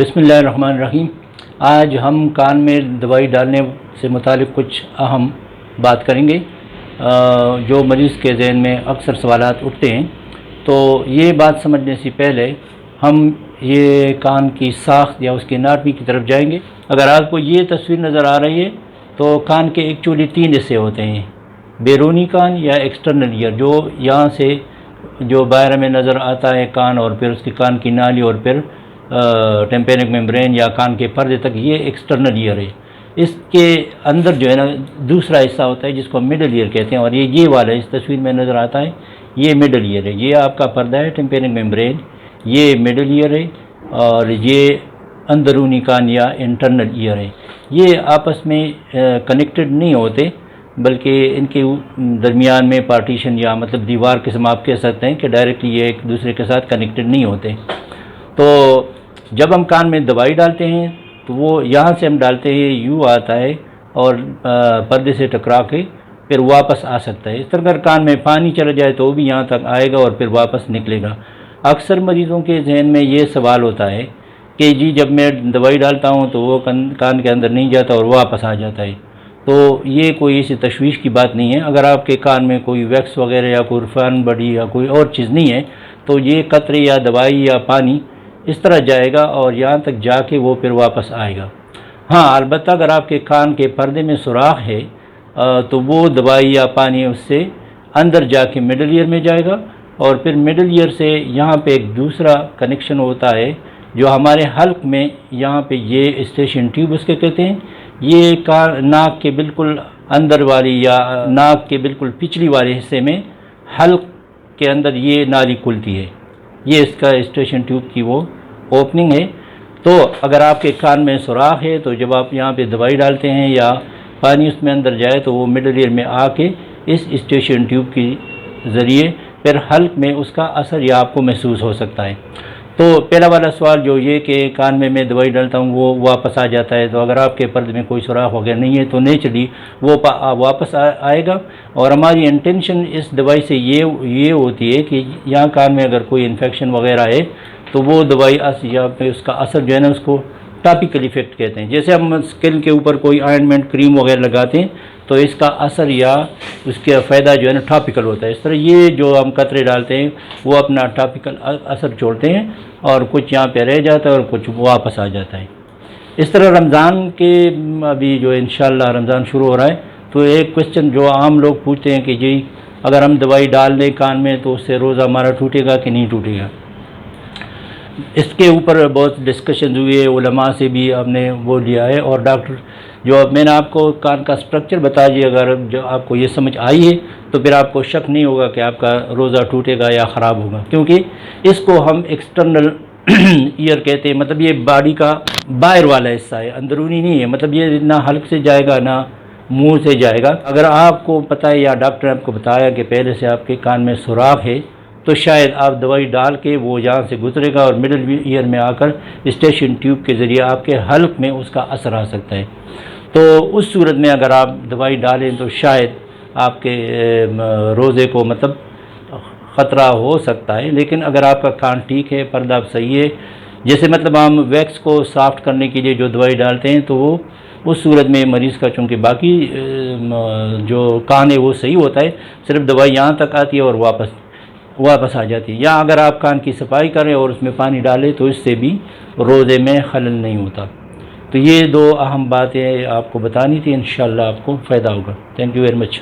बिस्मिल्लाहिर्रहमानिर्रहीम। आज हम कान में दवाई डालने से मुतालिक कुछ अहम बात करेंगे जो मरीज़ के ज़हन में अक्सर सवालात उठते हैं। तो ये बात समझने से पहले हम ये कान की साख्त या उसकी एनाटमी की तरफ जाएंगे। अगर आपको ये तस्वीर नज़र आ रही है तो कान के एक्चुअली 3 हिस्से होते हैं, बैरूनी कान या एक्सटर्नल ईयर, जो यहाँ से जो बाहर में नज़र आता है कान, और फिर उसकी कान की नाली, और फिर टेम्पेनिक मेम्ब्रेन या कान के पर्दे तक, ये एक्सटर्नल ईयर है। इसके अंदर जो है ना दूसरा हिस्सा होता है जिसको मिडल ईयर कहते हैं, और ये वाला इस तस्वीर में नज़र आता है, ये मिडल ईयर है। ये आपका पर्दा है टेम्पेनिक मेम्ब्रेन, ये मिडल ईयर है, और ये अंदरूनी कान या इंटरनल ईयर है। ये आपस में कनेक्टेड नहीं होते, बल्कि इनके दरमियान में पार्टीशन या मतलब दीवार किस्म आप कह सकते हैं कि डायरेक्टली ये एक दूसरे के साथ कनेक्टेड नहीं होते। तो जब हम कान में दवाई डालते हैं तो वो यहाँ से हम डालते हैं, यूँ आता है और पर्दे से टकरा के फिर वापस आ सकता है। इस तरह अगर कान में पानी चला जाए तो वो भी यहाँ तक आएगा और फिर वापस निकलेगा। अक्सर मरीज़ों के जहन में ये सवाल होता है कि जी जब मैं दवाई डालता हूँ तो वो कान के अंदर नहीं जाता और वापस आ जाता है। तो ये कोई ऐसी तशवीश की बात नहीं है। अगर आपके कान में कोई वैक्स वगैरह या कोई रिफाइन बॉडी या कोई और चीज़ नहीं है तो ये कतरे या दवाई या पानी इस तरह जाएगा और यहाँ तक जाके वो फिर वापस आएगा। हाँ, अलबत्ता अगर आपके कान के पर्दे में सुराख है तो वो दवाई या पानी उससे अंदर जाके मिडल ईयर में जाएगा, और फिर मिडल ईयर से यहाँ पे एक दूसरा कनेक्शन होता है जो हमारे हल्क में, यहाँ पे ये स्टेशन ट्यूब उसके कहते हैं। ये नाक के बिल्कुल अंदर वाली या नाक के बिल्कुल पिछली वाले हिस्से में हल्क के अंदर ये नाली खुलती है। ये इसका स्टेशन ट्यूब की वो ओपनिंग है। तो अगर आपके कान में सुराख है तो जब आप यहाँ पे दवाई डालते हैं या पानी उसमें अंदर जाए तो वो मिडल ईयर में आके इस स्टेशन ट्यूब के ज़रिए फिर हल्क में उसका असर या आपको महसूस हो सकता है। तो पहला वाला सवाल जो ये कि कान में मैं दवाई डालता हूँ वो वापस आ जाता है, तो अगर आपके पर्दे में कोई सुराख वगैरह नहीं है तो नेचुरली वो वापस आएगा। और हमारी इंटेंशन इस दवाई से ये होती है कि यहाँ कान में अगर कोई इन्फेक्शन वगैरह है तो वो दवाई या उसका असर जो है ना उसको टॉपिकल इफ़ेक्ट कहते हैं। जैसे हम स्किन के ऊपर कोई ऑइंटमेंट क्रीम वगैरह लगाते हैं तो इसका असर या उसका फ़ायदा जो है ना टॉपिकल होता है। इस तरह ये जो हम कतरे डालते हैं वो अपना टॉपिकल असर छोड़ते हैं और कुछ यहाँ पे रह जाता है और कुछ वापस आ जाता है। इस तरह रमज़ान के अभी जो इंशाअल्लाह रमज़ान शुरू हो रहा है तो एक क्वेश्चन जो आम लोग पूछते हैं कि जी अगर हम दवाई डाल दें कान में तो उससे रोज़ा हमारा टूटेगा कि नहीं टूटेगा। इसके ऊपर बहुत डिस्कशन हुई है, उलमा से भी हमने वो लिया है, और डॉक्टर जो मैंने आपको कान का स्ट्रक्चर बता दिया, अगर जो आपको ये समझ आई है तो फिर आपको शक नहीं होगा कि आपका रोज़ा टूटेगा या ख़राब होगा, क्योंकि इसको हम एक्सटर्नल ईयर कहते हैं। मतलब ये बॉडी का बाहर वाला हिस्सा है, अंदरूनी नहीं है। मतलब ये ना हल्क से जाएगा ना मुंह से जाएगा। अगर आपको पता है या डॉक्टर ने आपको बताया कि पहले से आपके कान में सुराख है तो शायद आप दवाई डाल के वो यहाँ से गुजरेगा और मिडल ईयर में आकर स्टेशन ट्यूब के ज़रिए आपके हल्क में उसका असर आ सकता है। तो उस सूरत में अगर आप दवाई डालें तो शायद आपके रोज़े को मतलब ख़तरा हो सकता है। लेकिन अगर आपका कान ठीक है, पर्दा सही है, जैसे मतलब हम वैक्स को सॉफ्ट करने के लिए जो दवाई डालते हैं तो वो उस सूरत में मरीज़ का चूँकि बाकी जो कान है वो सही होता है, सिर्फ दवाई यहाँ तक आती है और वापस आ जाती है। या अगर आप कान की सफाई करें और उसमें पानी डालें तो इससे भी रोज़े में खलल नहीं होता। तो ये 2 अहम बातें आपको बतानी थी, इंशाअल्लाह आपको फ़ायदा होगा। Thank you very much.